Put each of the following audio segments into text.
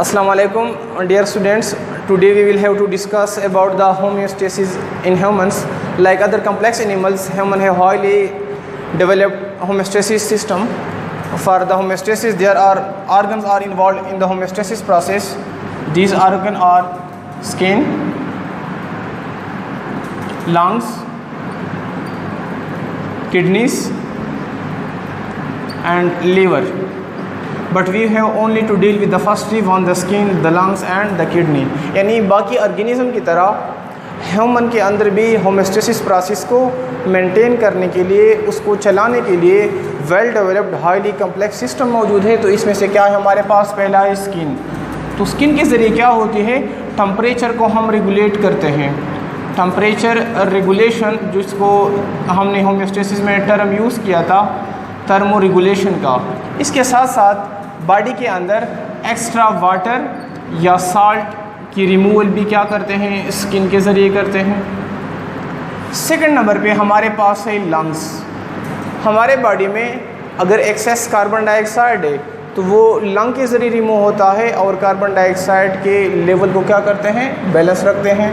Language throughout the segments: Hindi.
Assalamu alaikum, dear students. Today we will have to discuss about the homeostasis in humans. Like other complex animals, humans have highly developed homeostasis system. For the homeostasis, there are organs are involved in the homeostasis process. These organs are skin, lungs, kidneys, and liver. But we have only to deal with the first three one, the skin, the lungs and the kidney. यानी बाकी ऑर्गेनिज्म की तरह ह्यूमन के अंदर भी होमोस्टेसिस प्रोसेस को मेंटेन करने के लिए, उसको चलाने के लिए well developed highly complex system मौजूद है। तो इसमें से क्या है हमारे पास? पहला है स्किन। तो स्किन के ज़रिए क्या होती है? टम्परेचर को हम रेगुलेट करते हैं। टम्परेचर रेगुलेशन, जिसको हमने होमोस्टेसिस में टर्म यूज़ किया था, थर्मो रेगुलेशन का। इसके साथ साथ बॉडी के अंदर एक्स्ट्रा वाटर या साल्ट की रिमूवल भी क्या करते हैं? स्किन के ज़रिए करते हैं। सेकंड नंबर पे हमारे पास है लंग्स। हमारे बॉडी में अगर एक्सेस कार्बन डाइऑक्साइड है तो वो लंग के ज़रिए रिमूव होता है और कार्बन डाइऑक्साइड के लेवल को क्या करते हैं? बैलेंस रखते हैं।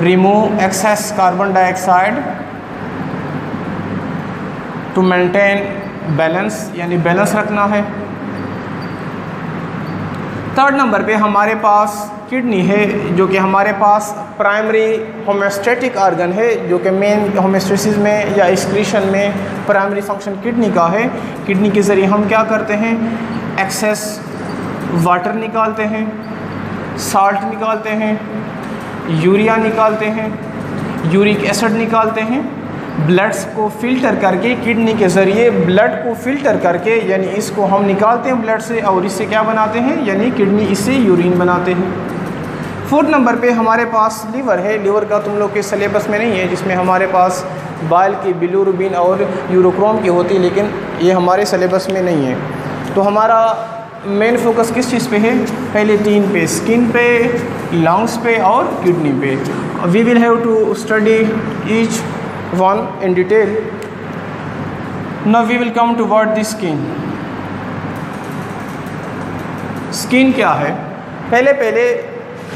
Remove excess carbon dioxide to maintain balance, यानी बैलेंस रखना है। थर्ड नंबर पे हमारे पास किडनी है, जो कि हमारे पास प्राइमरी होम्योस्टेटिक ऑर्गन है, जो कि मेन होम्योस्टेसिस में या एक्सक्रीशन में प्राइमरी फंक्शन किडनी का है। किडनी के ज़रिए हम क्या करते हैं? एक्सेस वाटर निकालते हैं, साल्ट निकालते हैं, यूरिया निकालते हैं, यूरिक एसिड निकालते हैं। ब्लड्स को फ़िल्टर करके, किडनी के ज़रिए ब्लड को फ़िल्टर करके, यानी इसको हम निकालते हैं ब्लड से और इससे क्या बनाते हैं? यानी किडनी इससे यूरिन बनाते हैं। फोर्थ नंबर पे हमारे पास लीवर है। लीवर का तुम लोग के सिलेबस में नहीं है, जिसमें हमारे पास बाइल की बिलिरुबिन और यूरोक्रोम की होती है, लेकिन ये हमारे सिलेबस में नहीं है। तो हमारा मेन फोकस किस चीज़ पे है? पहले तीन पे, स्किन पे, लंग्स पे और किडनी पे। We will have to study each one in detail. Now we will come to what the skin. Skin क्या है? पहले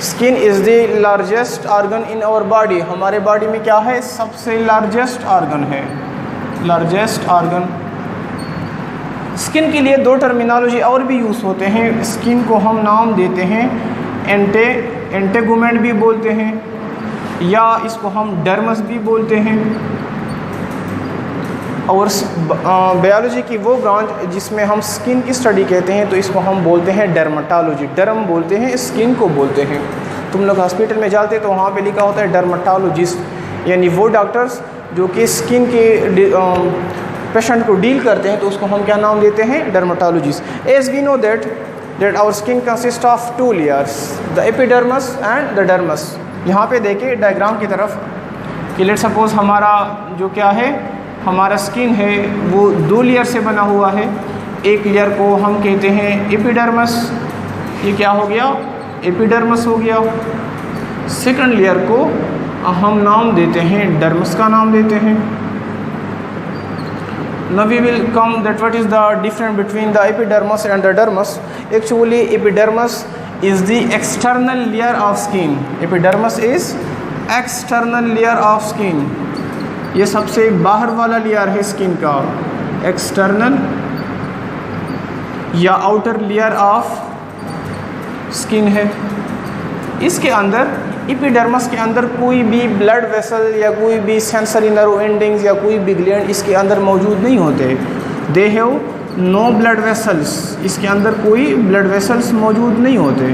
skin is the largest organ in our body. हमारे बॉडी में क्या है? सबसे लार्जेस्ट ऑर्गन है, लार्जेस्ट ऑर्गन। स्किन के लिए दो टर्मिनोलॉजी और भी यूज़ होते हैं। स्किन को हम नाम देते हैं एंटेगुमेंट भी बोलते हैं, या इसको हम डर्मस भी बोलते हैं। और बायोलॉजी की वो ब्रांच जिसमें हम स्किन की स्टडी कहते हैं, तो इसको हम बोलते हैं डर्मेटोलॉजी। डर्म बोलते हैं, स्किन को बोलते हैं। तुम लोग हॉस्पिटल में जाते तो वहाँ पे लिखा होता है डर्मेटोलॉजिस्ट, यानी वो डॉक्टर्स जो कि स्किन के पेशेंट को डील करते हैं, तो उसको हम क्या नाम देते हैं? Dermatologist. As we know that our skin consist of two layers, the epidermis and the dermis. यहाँ पे देखिए डायग्राम की तरफ कि लेट सपोज हमारा जो क्या है, हमारा स्किन है वो दो लेयर से बना हुआ है। एक लेयर को हम कहते हैं एपिडर्मस, ये क्या हो गया? एपिडर्मस हो गया। सेकंड लेयर को हम नाम देते हैं डर्मस का नाम देते हैं। Now we will come that what is the difference between the epidermis and the dermis. Actually epidermis is the external layer of skin. Epidermis is external layer of skin. ये सबसे बाहर वाला लेयर है स्किन का, एक्सटर्नल या आउटर लेयर ऑफ स्किन है। इसके अंदर एपिडर्मस के अंदर कोई भी ब्लड वेसल या कोई भी सेंसरी नर्व एंडिंग्स या कोई भी ग्लैंड इसके अंदर मौजूद नहीं होते। They have no blood vessels, इसके अंदर कोई ब्लड वेसल्स मौजूद नहीं होते।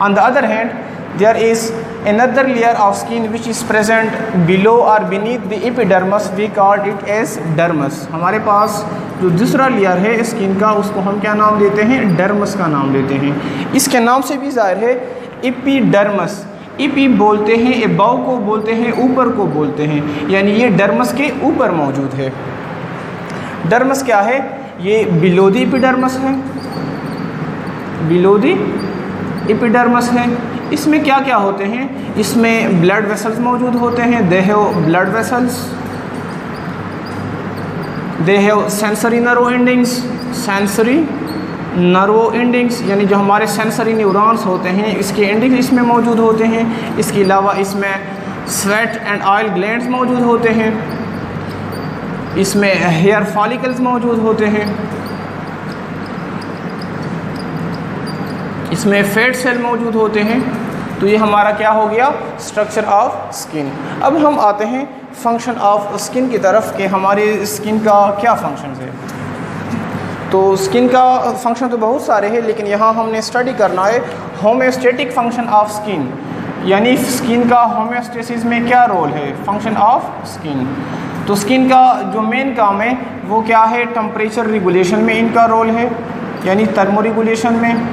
On the other hand there is another layer of skin which is present below or beneath the epidermis. We called it as dermis. हमारे पास जो दूसरा लेयर है स्किन का, उसको हम क्या नाम देते हैं? डर्मस का नाम देते हैं। इसके नाम से भी जाहिर है एपिडर्मस। एपी बोलते हैं, एबव को बोलते हैं, ऊपर को बोलते हैं, यानी ये डर्मस के ऊपर मौजूद है। डर्मस क्या है? ये बिलो द एपिडर्मस है, बिलो द एपिडर्मस है। इसमें क्या क्या होते हैं? इसमें ब्लड वेसल्स मौजूद होते हैं। They have blood vessels, they have sensory nerve endings, sensory nerve endings यानी जो हमारे सेंसरी न्यूरॉन्स होते हैं इसके एंडिंग्स इसमें मौजूद होते हैं। इसके अलावा इसमें स्वेट एंड ऑयल ग्लैंड्स मौजूद होते हैं, इसमें हेयर फॉलिकल्स मौजूद होते हैं, इसमें फैट सेल मौजूद होते हैं। तो ये हमारा क्या हो गया, स्ट्रक्चर ऑफ स्किन। अब हम आते हैं फंक्शन ऑफ स्किन की तरफ कि हमारी स्किन का क्या फंक्शन है। तो स्किन का फंक्शन तो बहुत सारे हैं, लेकिन यहाँ हमने स्टडी करना है होम्योस्टेटिक फंक्शन ऑफ स्किन, यानी स्किन का होम्योस्टेसिस में क्या रोल है, फंक्शन ऑफ स्किन। तो स्किन का जो मेन काम है वो क्या है, टेम्परेचर रेगुलेशन में इनका रोल है, यानी थर्मो रेगुलेशन में।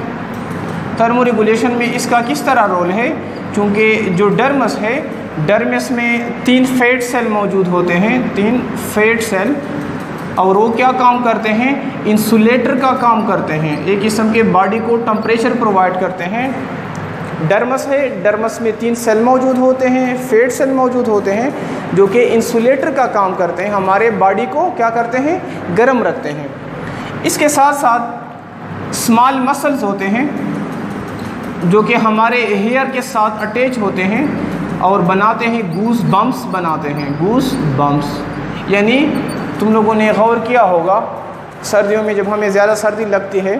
थर्मो रेगुलेशन में इसका किस तरह रोल है, क्योंकि जो डर्मस है, डर्मस में 3 फैट सेल मौजूद होते हैं, 3 फैट सेल, और वो क्या काम करते हैं, इंसुलेटर का काम करते हैं, एक किस्म के बॉडी को टेम्परेचर प्रोवाइड करते हैं। डर्मस है, डर्मस में 3 सेल मौजूद होते हैं, फैट सेल मौजूद होते हैं, जो कि इंसुलेटर का काम करते हैं, हमारे बॉडी को क्या करते हैं, गर्म रखते हैं। इसके साथ साथ स्मॉल मसल्स होते हैं जो कि हमारे हेयर के साथ अटैच होते हैं और बनाते हैं गूस बम्प्स, बनाते हैं गूस बम्प्स। यानी तुम लोगों ने गौर किया होगा सर्दियों में जब हमें ज़्यादा सर्दी लगती है,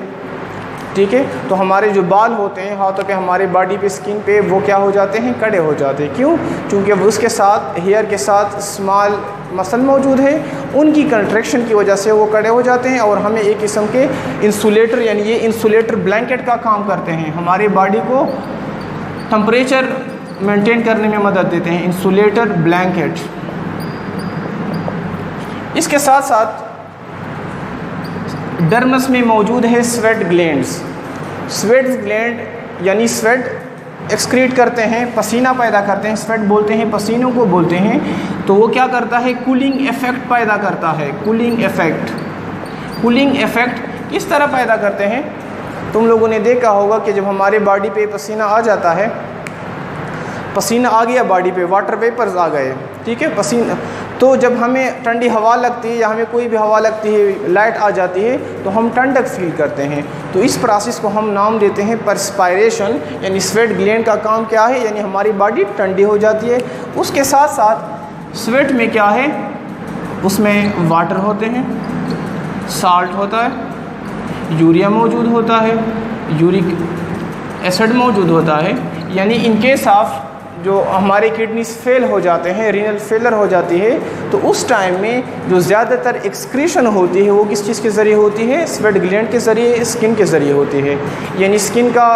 ठीक है, तो हमारे जो बाल होते हैं हाथों पे, हमारे बॉडी पे, स्किन पे, वो क्या हो जाते हैं, कड़े हो जाते हैं। क्यों? क्योंकि उसके साथ हेयर के साथ स्मॉल मसल मौजूद है, उनकी कंट्रैक्शन की वजह से वो कड़े हो जाते हैं और हमें एक किस्म के इंसुलेटर, यानी ये इंसुलेटर ब्लैंकेट का काम करते हैं, हमारे बॉडी को टेम्परेचर मेंटेन करने में मदद देते हैं, इंसुलेटर ब्लैंकेट। इसके साथ साथ डर्मस में मौजूद है स्वेट ग्लैंड्स। स्वेट ग्लैंड यानी स्वेट एक्सक्रीट करते हैं, पसीना पैदा करते हैं, स्वेट बोलते हैं, पसीनों को बोलते हैं। तो वो क्या करता है, कूलिंग इफ़ेक्ट पैदा करता है, कूलिंग इफ़ेक्ट। कूलिंग इफ़ेक्ट किस तरह पैदा करते हैं, तुम लोगों ने देखा होगा कि जब हमारे बॉडी पे पसीना आ जाता है, पसीना आ गया बॉडी पे, वाटर वेपर्स आ गए, ठीक है, पसीना, तो जब हमें ठंडी हवा लगती है या हमें कोई भी हवा लगती है, लाइट आ जाती है, तो हम ठंडक फील करते हैं। तो इस प्रोसेस को हम नाम देते हैं परस्पायरेशन, यानी स्वेट ग्लैंड का काम क्या है, यानी हमारी बॉडी ठंडी हो जाती है। उसके साथ साथ स्वेट में क्या है, उसमें वाटर होते हैं, साल्ट होता है, यूरिया मौजूद होता है, यूरिक एसिड मौजूद होता है। यानी इन केस ऑफ जो हमारे किडनीज फेल हो जाते हैं, रीनल फेलर हो जाती है, तो उस टाइम में जो ज़्यादातर एक्सक्रीशन होती है वो किस चीज़ के ज़रिए होती है, स्वेट ग्लैंड के ज़रिए, स्किन के ज़रिए होती है। यानी स्किन का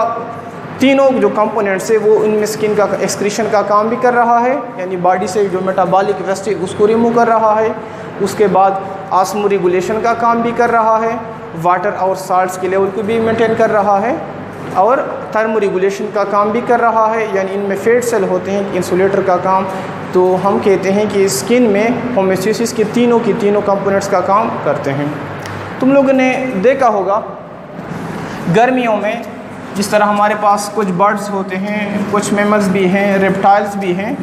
तीनों जो कंपोनेंट्स है वो इनमें स्किन का एक्सक्रीशन का काम भी कर रहा है, यानी बॉडी से जो मेटाबॉलिक वेस्ट है उसको रिमूव कर रहा है। उसके बाद ऑस्मो रेगुलेशन का काम भी कर रहा है, वाटर और साल्ट्स के लेवल को भी मेंटेन कर रहा है, और थर्मो रेगुलेशन का काम भी कर रहा है, यानी इनमें फैट सेल होते हैं, इंसुलेटर का काम। तो हम कहते हैं कि स्किन में होम्योस्टेसिस के तीनों कंपोनेंट्स का काम करते हैं। तुम लोगों ने देखा होगा गर्मियों में जिस तरह हमारे पास कुछ बर्ड्स होते हैं, कुछ मैमल्स भी हैं, रेप्टाइल्स भी हैं,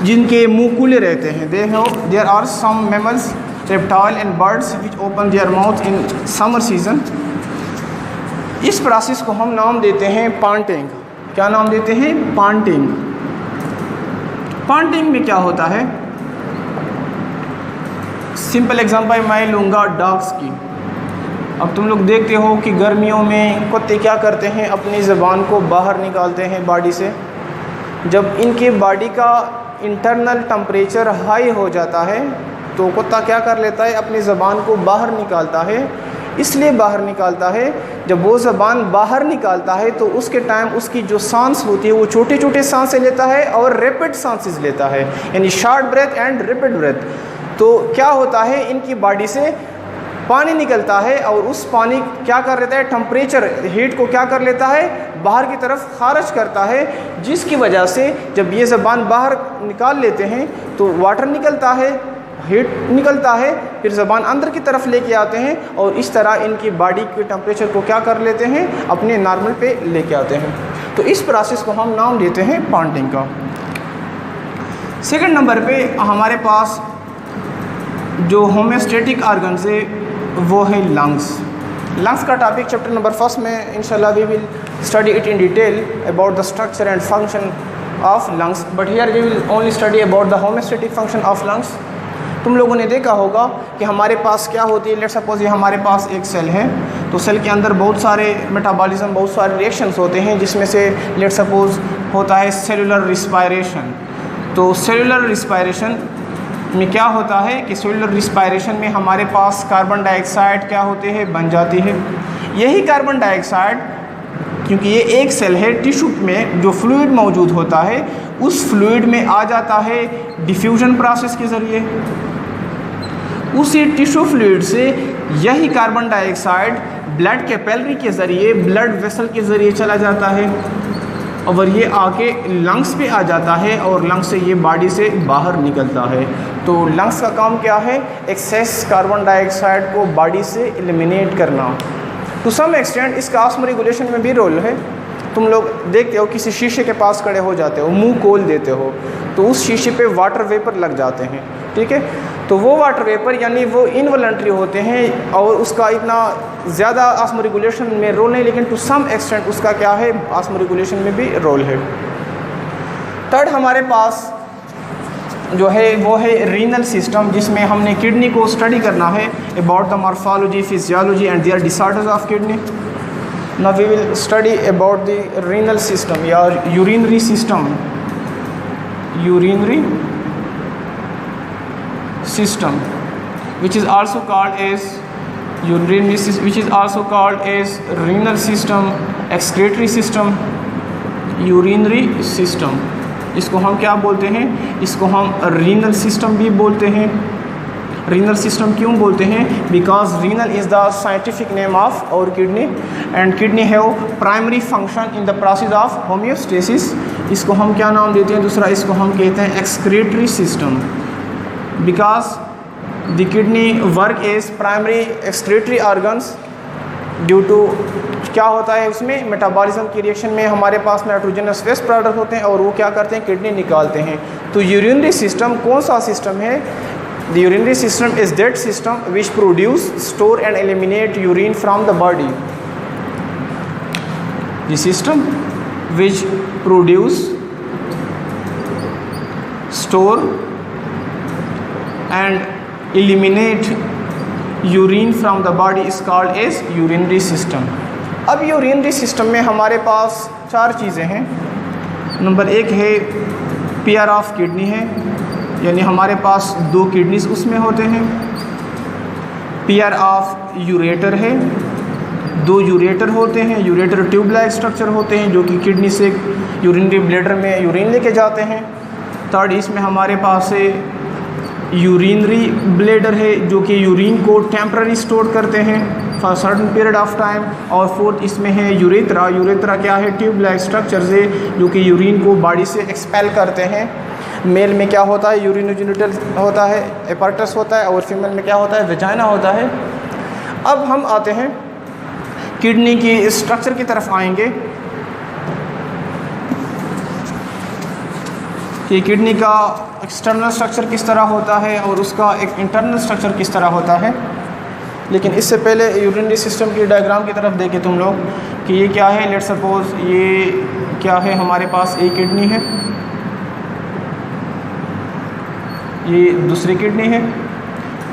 जिनके मुँह खुले रहते हैं। There are some mammals, reptile and birds which open their mouth in summer season. इस प्रोसेस को हम नाम देते हैं पांटिंग। क्या नाम देते हैं, पांटिंग। पांटिंग में क्या होता है, सिंपल एग्जांपल मैं लूँगा डॉग्स की। अब तुम लोग देखते हो कि गर्मियों में कुत्ते क्या करते हैं, अपनी ज़बान को बाहर निकालते हैं बॉडी से। जब इनके बॉडी का इंटरनल टेम्परेचर हाई हो जाता है तो कुत्ता क्या कर लेता है, अपनी ज़बान को बाहर निकालता है। इसलिए बाहर निकालता है, जब वो ज़बान बाहर निकालता है तो उसके टाइम उसकी जो सांस होती है वो छोटे छोटे सांसें लेता है और रैपिड सांसेस लेता है, यानी short breath and rapid breath. तो क्या होता है, इनकी बॉडी से पानी निकलता है और उस पानी क्या कर लेता है, टेम्परेचर हीट को क्या कर लेता है, बाहर की तरफ खारिज करता है, जिसकी वजह से जब ये ज़बान बाहर निकाल लेते हैं तो वाटर निकलता है, हीट निकलता है, फिर ज़बान अंदर की तरफ लेके आते हैं और इस तरह इनकी बॉडी के टेम्परेचर को क्या कर लेते हैं, अपने नॉर्मल पे लेके आते हैं। तो इस प्रोसेस को हम नाम देते हैं पांटिंग का। सेकंड नंबर पे हमारे पास जो होम्योस्टेटिक ऑर्गन्स है वो है लंग्स। लंग्स का टॉपिक चैप्टर नंबर 1 में इंशाल्लाह we will study it in detail about the structure and function of lungs, but here we will only study about the homeostatic function of lungs. तुम लोगों ने देखा होगा कि हमारे पास क्या होती है, लेट्स सपोज ये हमारे पास एक सेल है, तो सेल के अंदर बहुत सारे मेटाबॉलिज्म, बहुत सारे रिएक्शंस होते हैं, जिसमें से लेट्स सपोज होता है सेलुलर रिस्पायरेशन। तो सेलुलर रिस्पायरेशन में क्या होता है कि सेलुलर रिस्पायरेशन में हमारे पास कार्बन डाइऑक्साइड क्या होते हैं, बन जाती है। यही कार्बन डाइऑक्साइड, क्योंकि ये एक सेल है, टिश्यू में जो फ्लूइड मौजूद होता है उस फ्लूइड में आ जाता है डिफ्यूजन प्रोसेस के ज़रिए। उसी टिश्यू फ्लूइड से यही कार्बन डाइऑक्साइड ब्लड कैपिलरी के ज़रिए, ब्लड वेसल के ज़रिए चला जाता है और ये आके लंग्स पे आ जाता है और लंग्स से ये बॉडी से बाहर निकलता है। तो लंग्स का काम क्या है, एक्सेस कार्बन डाइऑक्साइड को बॉडी से एलिमिनेट करना। टू सम एक्सटेंट इसका ऑस्मो रेगुलेशन में भी रोल है। तुम लोग देखते हो किसी शीशे के पास खड़े हो जाते हो, मुंह खोल देते हो, तो उस शीशे पे वाटर वेपर लग जाते हैं, ठीक है। तो वो वाटर वेपर यानी वो इनवॉलंटरी होते हैं और उसका इतना ज़्यादा ऑस्मो रेगुलेशन में रोल नहीं, लेकिन टू सम एक्सटेंट उसका क्या है, ऑस्मो रेगुलेशन में भी रोल है। थर्ड हमारे पास जो है वो है रीनल सिस्टम, जिसमें हमने किडनी को स्टडी करना है about the morphology, physiology and their disorders of kidney. Now we will study about the renal system या urinary system. Urinary system which is also called as urinary system, which is also called as renal system, excretory system, urinary system। इसको हम क्या बोलते हैं, इसको हम रीनल सिस्टम भी बोलते हैं। रीनल सिस्टम क्यों बोलते हैं, because renal is the scientific name of और kidney and kidney have primary function in the process of homeostasis. इसको हम क्या नाम देते हैं, दूसरा इसको हम कहते हैं excretory system, because the kidney work is primary excretory organs due to क्या होता है उसमें मेटाबॉलिज्म की रिएक्शन में हमारे पास नाइट्रोजनस वेस्ट प्रोडक्ट होते हैं और वो क्या करते हैं, किडनी निकालते हैं। तो यूरिनरी सिस्टम कौन सा सिस्टम है, the urinary system is that system which produce, store and eliminate urine from the body. The system which produce, store and eliminate urine from the body is called as urinary system। अब यूरिनरी सिस्टम में हमारे पास 4 चीज़ें हैं। नंबर 1 है पेयर ऑफ किडनी है, यानी हमारे पास 2 किडनीज उसमें होते हैं। पेयर ऑफ यूरेटर है, 2 यूरेटर होते हैं। यूरेटर ट्यूब लाइक स्ट्रक्चर होते हैं जो कि किडनी से यूरिनरी ब्लैडर में यूरिन लेके जाते हैं। थर्ड इसमें हमारे पास है यूरिनरी ब्लैडर है जो कि यूरिन को टेम्पररी स्टोर करते हैं for certain period of time. और फोर्थ इसमें है यूरेथ्रा। यूरेथ्रा क्या है, ट्यूब लाइक स्ट्रक्चर है जो कि यूरिन को बॉडी से एक्सपेल करते हैं। मेल में क्या होता है, यूरिनोजेनिटल होता है, एपर्टस होता है, और फीमेल में क्या होता है, वेजाइना होता है। अब हम आते हैं किडनी की स्ट्रक्चर की तरफ आएंगे कि किडनी का एक्सटर्नल स्ट्रक्चर किस तरह होता है और उसका एक इंटरनल स्ट्रक्चर किस तरह होता है। लेकिन इससे पहले यूरिनरी सिस्टम की डायग्राम की तरफ देखें तुम लोग कि ये क्या है। लेट्स सपोज ये क्या है, हमारे पास एक किडनी है, ये दूसरी किडनी है।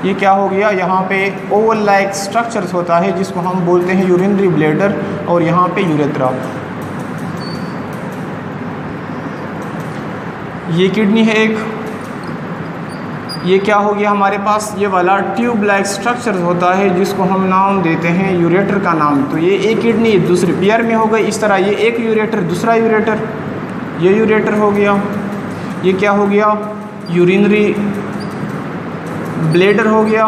ये क्या हो गया, यहाँ पे ओवल लाइक स्ट्रक्चर्स होता है जिसको हम बोलते हैं यूरिनरी ब्लैडर, और यहाँ पे यूरेथ्रा। ये किडनी है एक, ये क्या हो गया हमारे पास, ये वाला ट्यूब लाइक स्ट्रक्चर होता है जिसको हम नाम देते हैं यूरेटर का नाम। तो ये एक किडनी दूसरे पेयर में हो गई इस तरह, ये एक यूरेटर दूसरा यूरेटर, ये यूरेटर हो गया। ये क्या हो गया, यूरिनरी ब्लैडर हो गया,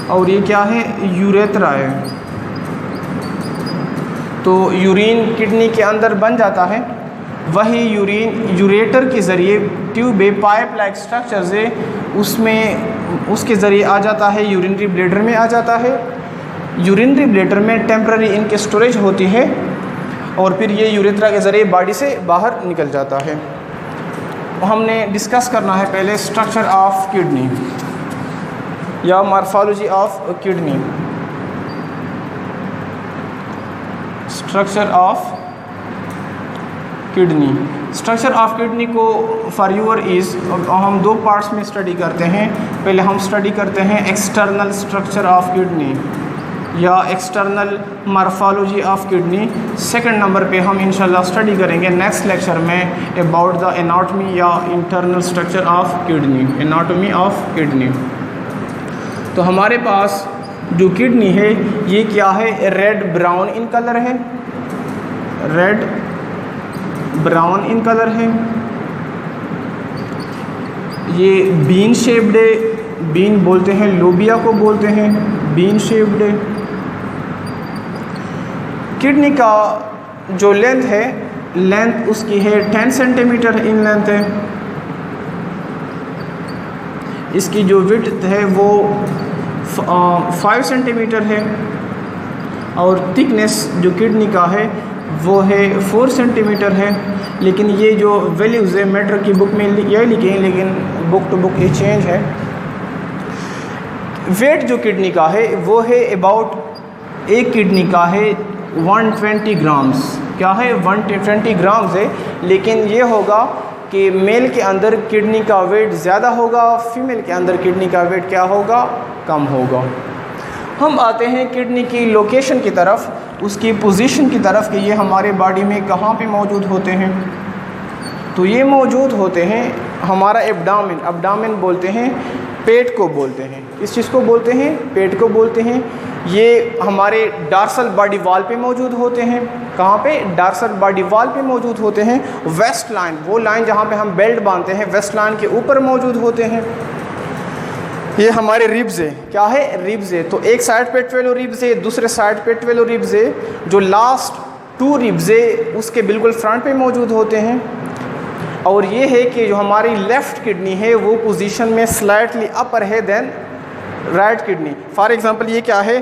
और ये क्या है, यूरेथ्रा है। तो यूरिन किडनी के अंदर बन जाता है, वही यूरिन यूरेटर के ज़रिए ट्यूब पाइप लाइक स्ट्रक्चर से उसमें उसके ज़रिए आ जाता है, यूरिनरी ब्लैडर में आ जाता है। यूरिनरी ब्लैडर में टेम्पररी इनके स्टोरेज होती है और फिर ये यूरेथ्रा के ज़रिए बॉडी से बाहर निकल जाता है। हमने डिस्कस करना है पहले स्ट्रक्चर ऑफ किडनी या morphology of kidney. Structure of kidney. Structure of kidney को फॉर यूर इज़ हम दो पार्ट्स में स्टडी करते हैं। पहले हम स्टडी करते हैं एक्सटर्नल स्ट्रक्चर ऑफ किडनी या external morphology of kidney. Second number पे हम इंशाल्लाह स्टडी करेंगे नेक्स्ट लेक्चर में अबाउट द एनाटॉमी या internal structure of kidney, anatomy of kidney. तो हमारे पास जो किडनी है ये क्या है, रेड ब्राउन इन कलर है, रेड ब्राउन इन कलर है। ये बीन शेप्ड है, बीन बोलते हैं, लोबिया को बोलते हैं, बीन शेप्ड है। किडनी का जो लेंथ है, लेंथ उसकी है 10 सेंटीमीटर इन लेंथ है। इसकी जो विड्थ है वो 5 सेंटीमीटर है और थिकनेस जो किडनी का है वो है 4 सेंटीमीटर है। लेकिन ये जो वैल्यूज़ है मेट्रो की बुक में यही लिखे हैं, लेकिन बुक टू बुक ये चेंज है। वेट जो किडनी का है वो है अबाउट, एक किडनी का है 120 ग्राम्स। क्या है, 120 ग्राम्स है। लेकिन ये होगा कि मेल के अंदर किडनी का वेट ज़्यादा होगा, फीमेल के अंदर किडनी का वेट क्या होगा, कम होगा। हम आते हैं किडनी की लोकेशन की तरफ, उसकी पोजीशन की तरफ कि ये हमारे बॉडी में कहाँ पे मौजूद होते हैं। तो ये मौजूद होते हैं हमारा एब्डामिन, एब्डामिन बोलते हैं, पेट को बोलते हैं। इस चीज़ को बोलते हैं, पेट को बोलते हैं। ये हमारे डार्सल बॉडी वॉल पे मौजूद होते हैं। कहाँ पे, डार्सल बॉडी वॉल पे मौजूद होते हैं। वेस्ट लाइन, वो लाइन जहाँ पे हम बेल्ट बांधते हैं, वेस्ट लाइन के ऊपर मौजूद होते हैं। ये हमारे रिब्स है, क्या है, रिब्स है। तो एक साइड पे 12 रिब्स है, दूसरे साइड पे 12 रिब्स है। जो लास्ट 2 रिब्स है उसके बिल्कुल फ्रंट पे मौजूद होते हैं। और ये है कि जो हमारी लेफ़्ट किडनी है वो पोजीशन में स्लाइटली अपर है than right kidney. For example ये क्या है,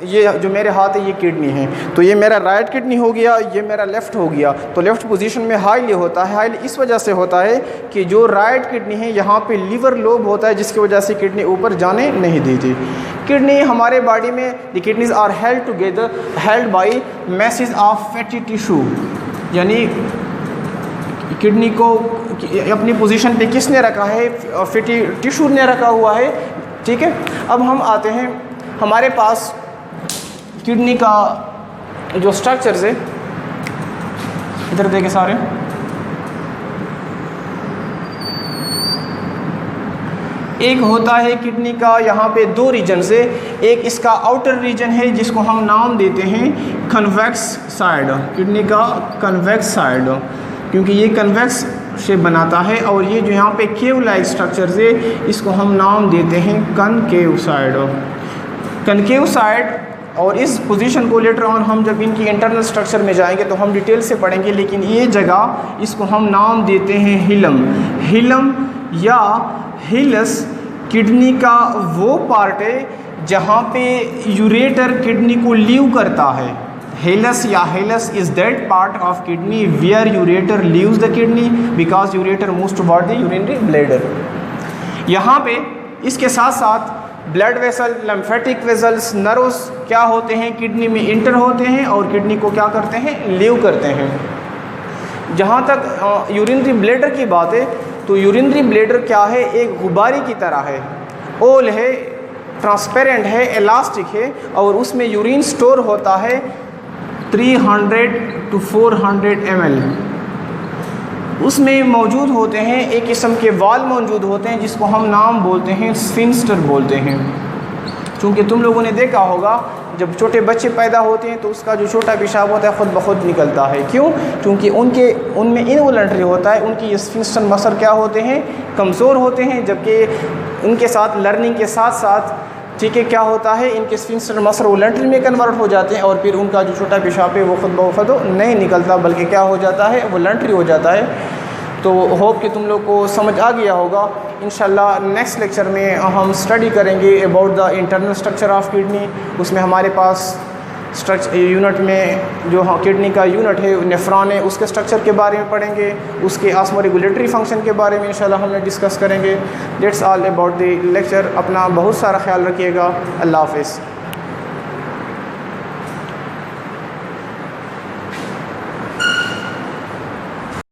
ये जो मेरे हाथ है ये किडनी है, तो ये मेरा राइट किडनी हो गया, ये मेरा लेफ़्ट हो गया। तो लेफ़्ट पोजीशन में हाईली होता है। हाईली इस वजह से होता है कि जो राइट किडनी है यहाँ पे लीवर लोब होता है, जिसकी वजह से किडनी ऊपर जाने नहीं देती। किडनी हमारे बॉडी में the kidneys are held together, held by masses of fatty tissue. यानी किडनी को अपनी पोजीशन पे किसने रखा है, फैटी टिश्यू ने रखा हुआ है। ठीक है, अब हम आते हैं, हमारे पास किडनी का जो स्ट्रक्चर्स है, इधर देखें सारे, एक होता है किडनी का यहाँ पे 2 रीजन से। एक इसका आउटर रीजन है जिसको हम नाम देते हैं कन्वेक्स साइड, किडनी का कन्वेक्स साइड, क्योंकि ये कन्वेक्स शेप बनाता है। और ये जो यहाँ पे केव लाइक स्ट्रक्चर है इसको हम नाम देते हैं कनकेव साइड, कनकेव साइड। और इस पोजीशन को लेटर ऑन हम जब इनकी इंटरनल स्ट्रक्चर में जाएंगे तो हम डिटेल से पढ़ेंगे। लेकिन ये जगह इसको हम नाम देते हैं हिलम, हिलम या हिलस। किडनी का वो पार्ट है जहाँ पे यूरेटर किडनी को लीव करता है। हेलस या hilus is that part of kidney where ureter leaves the kidney because ureter moves toward the urinary bladder. यहाँ पे इसके साथ साथ blood vessel, lymphatic vessels, nerves क्या होते हैं, किडनी में इंटर होते हैं और किडनी को क्या करते हैं, लीव करते हैं। जहाँ तक यूरिनरी ब्लैडर की बात है तो यूरिनरी ब्लैडर क्या है, एक गुब्बारे की तरह है, ओल है, ट्रांसपेरेंट है, इलास्टिक है और उसमें यूरिन स्टोर होता है 300 to 400 ml। उसमें मौजूद होते हैं एक किस्म के वाल मौजूद होते हैं जिसको हम नाम बोलते हैं स्फिंक्टर बोलते हैं। चूँकि तुम लोगों ने देखा होगा जब छोटे बच्चे पैदा होते हैं तो उसका जो छोटा पेशाब होता है ख़ुद ब खुद निकलता है। क्यों? क्योंकि उनमें इनवॉलंटरी होता है, उनकी ये स्फिंक्टर मसल क्या होते हैं, कमज़ोर होते हैं। जबकि उनके साथ लर्निंग के साथ साथ ठीक है क्या होता है, इनके स्फिंक्टर मसल वॉलंटरी में कन्वर्ट हो जाते हैं और फिर उनका जो छोटा पेशाब है वो खुद ब खुद नहीं निकलता बल्कि क्या हो जाता है, वॉलंटरी हो जाता है। तो होप कि तुम लोग को समझ आ गया होगा। इंशाल्लाह नेक्स्ट लेक्चर में हम स्टडी करेंगे about the internal structure of kidney. उसमें हमारे पास यूनिट में जो किडनी का यूनिट है, नेफ्रॉन है, उसके स्ट्रक्चर के बारे में पढ़ेंगे, उसके ऑस्मो रेगुलेटरी फंक्शन के बारे में इंशाल्लाह हमने डिस्कस करेंगे। That's all about the lecture. अपना बहुत सारा ख्याल रखिएगा। अल्लाह हाफ़िज़।